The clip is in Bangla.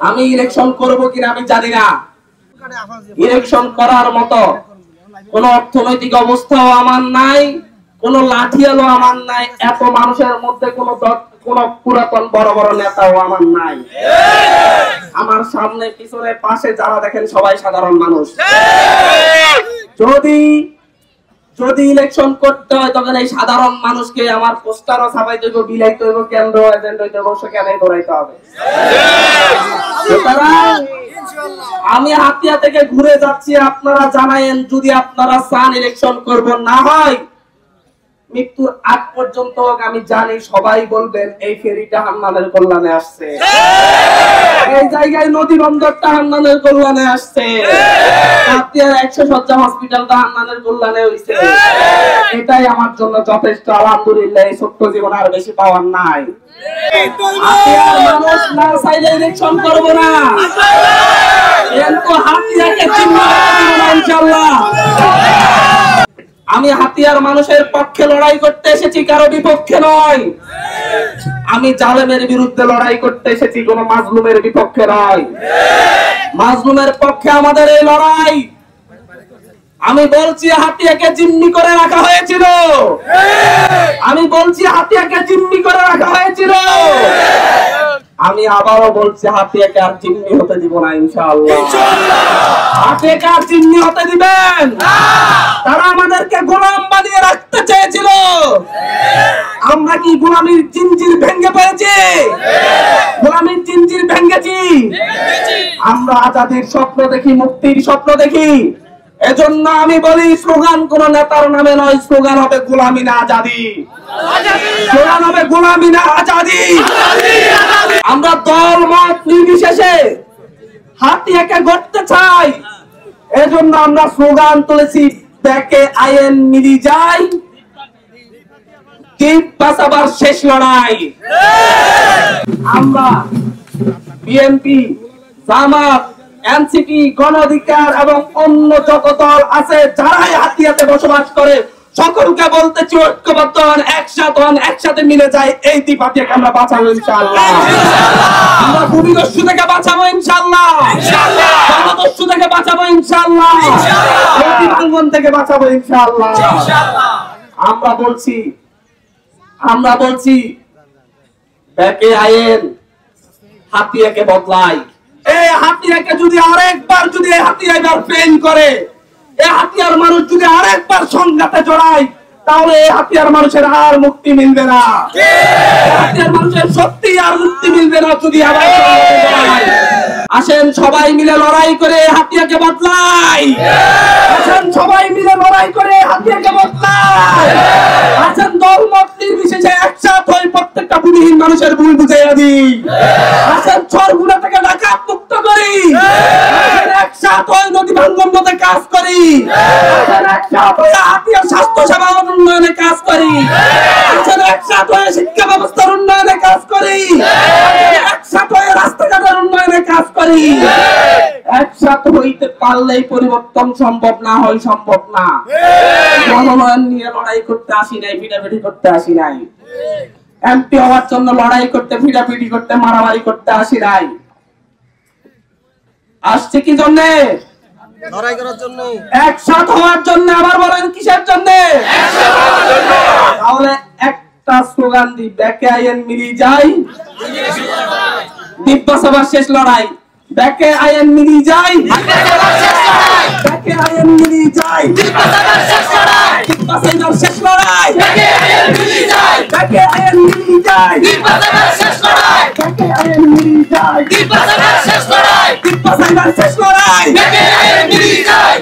আমি ইলেকশন করব কিনা আমি জানি না। ইলেকশন করার মতো কোন অর্থনৈতিক অবস্থাও আমার নাই, কোন লাঠিয়ালও আমার নাই, এত মানুষের মধ্যে কোন পুরাতন বড় বড় নেতাও আমার নাই। আমার সামনে পিছনে পাশে যারা দেখেন সবাই সাধারণ মানুষ। যদি ইলেকশন করতে হয় তখন এই সাধারণ মানুষকে আমার পোস্টারও ছাপাইতে হইব, বিলাইতে হইব, কেন্দ্র এজেন্ট হইতে হইব, সেখানে করাইতে হবে। আমি হাতিয়া থেকে ঘুরে যাচ্ছি, আপনারা জানায়েন যদি আপনারা চান ইলেকশন করব, না হয় মৃত্যুর আগ পর্যন্ত আমি জানি সবাই বলবেন এই ফেরিটা হান্নানের কল্যাণে আসছে, এই জায়গায় নদী বন্দরটা হান্নানের কল্যাণে আসছে, হাতিয়ার 100 শয্যা হসপিটালটা হান্নানের কল্যাণে হইছে। এটাই আমার জন্য যথেষ্ট। আলহামদুলিল্লাহ, এই ছোট্ট জীবন আর বেশি পাওয়ার নাই। হাতিয়ার মানুষ না চাইলে ইলেকশন করব না, কিন্তু হাতিয়াকে চিহ্নিত করব না ইনশাআল্লাহ। আমি হাতিয়ার মানুষের পক্ষে লড়াই করতে এসেছি, কারো বিপক্ষে নয়। আমি জালেমের বিরুদ্ধে লড়াই করতে এসেছি, কোন মাজলুমের বিপক্ষে নয়। মাজলুমের পক্ষে আমাদের এই লড়াই। আমি বলছি হাতিয়াকে জিম্মি করে রাখা হয়েছিল, আমি বলছি হাতিয়াকে জিম্মি করে রাখা হয়েছিল, আমি আবারও বলছি হাতিয়াকে আর জিম্মি হতে দিব না ইনশাআল্লাহ। হাতিয়াকে আর জিম্মি হতে দিবেন? তারা আমাদেরকে গোলাম বানিয়ে রাখতে চেয়েছিল, আমরা কি গোলামির জিঞ্জির ভেঙে পেয়েছি? গোলামির জিঞ্জির ভেঙেছি। আমরা আজাদির স্বপ্ন দেখি, মুক্তির স্বপ্ন দেখি। এজন্য আমি বলি স্লোগান কোন নেতার নামে নয়, স্লোগান হবে গোলামি না আজাদি, স্লোগান হবে গোলামি না আজাদি। আমরা দল মত নির্বিশেষে হাতিয়াকে গড়তে চাই, এজন্য আমরা স্লোগান তুলেছি, ব্যাকে আইন মিলি যায়, দ্বীপ বাঁচাবার শেষ লড়াই। আমরা বিএনপি, জামাত, এনসিপি, গণ অধিকার এবং অন্য যত দল আছে যারাই হাতিয়াতে বসবাস করে সকলকে বলতেছি ঐক্যবদ্ধ হন, একসাথে মিলে যায়, এই দ্বীপ হাতিয়াকে আমরা বাঁচাবো ইনশাআল্লাহ। আমরা ভূমিদস্যু থেকে বাঁচাবো ইনশাআল্লাহ, জনদস্যু থেকে বাঁচাবো ইনশাআল্লাহ, নদী ভাঙ্গন থেকে বাঁচাবো ইনশাআল্লাহ। আমরা বলছি ব্যাকে আইন হাতিয়াকে বদলাই। এই হাতিয়াকে যদি আরেকবার যদি এই হাতিয়া এবার ফেল করে, এই হাতিয়ার মানুষ যদি আরেকবার সংঘাতে জড়ায়, তাহলে এই হাতিয়ার মানুষের আর মুক্তি মিলবে না, হাতিয়ার মানুষের সত্যি আর মুক্তি মিলবে না যদি আবার সংঘাতে জড়ায়। আসেন সবাই মিলে লড়াই করে হাতিয়াকে বদলাই, আসেন সবাই মিলে লড়াই করে হাতিয়াকে বদলাই, আসেন দলমত নির্বিশেষে একসাথে হয়ে প্রত্যেকটা ভূমিহীন মানুষের ভুল বুঝাইয়া দিই, আসেন চরগুনা থেকে ডাকাত মুক্ত করি, একসাথে হয়ে নদী ভাঙ্গন মতে কাজ করি, একসাথে হয়ে হাতিয়ার স্বাস্থ্য সেবা উন্নয়নে কাজ করি, একসাথে হয়ে শিক্ষা ব্যবস্থার উন্নয়নে কাজ করি, একসাথে হয়ে রাস্তাঘাটের উন্নয়নে কাজ করি। একসাথে হইতে পারলেই পরিবর্তন সম্ভব, না হয় সম্ভব না। মনোনয়ন নিয়ে লড়াই করতে আসি নাই, ভিড়াভিড়ি করতে আসি নাই। এমপি হওয়ার জন্য লড়াই করতে, ভিড়াভিড়ি করতে, মারামারি করতে আসি নাই। আসছে কি জন্য? লড়াই করার জন্য, একসাথে হওয়ার জন্য। আবার বলেন কিসের জন্য? তাহলে একটা স্লোগান দিই, ব্যাকে আইন মিলি যাই, দ্বীপ বাঁচাবার শেষ লড়াই। ব্যাকে আইন মিলি যাই, ব্যাকে আইন মিলি যাই, দ্বীপ বাঁচাবার শেষ লড়াই, দ্বীপ বাঁচাবার শেষ লড়াই, ব্যাকে আইন মিলি যাই, ব্যাকে আইন মিলি যাই, দ্বীপ বাঁচাবার শেষ লড়াই, ব্যাকে আইন মিলি যাই, দ্বীপ বাঁচাবার শেষ লড়াই, দ্বীপ বাঁচাবার শেষ লড়াই, ব্যাকে আইন মিলি যাই।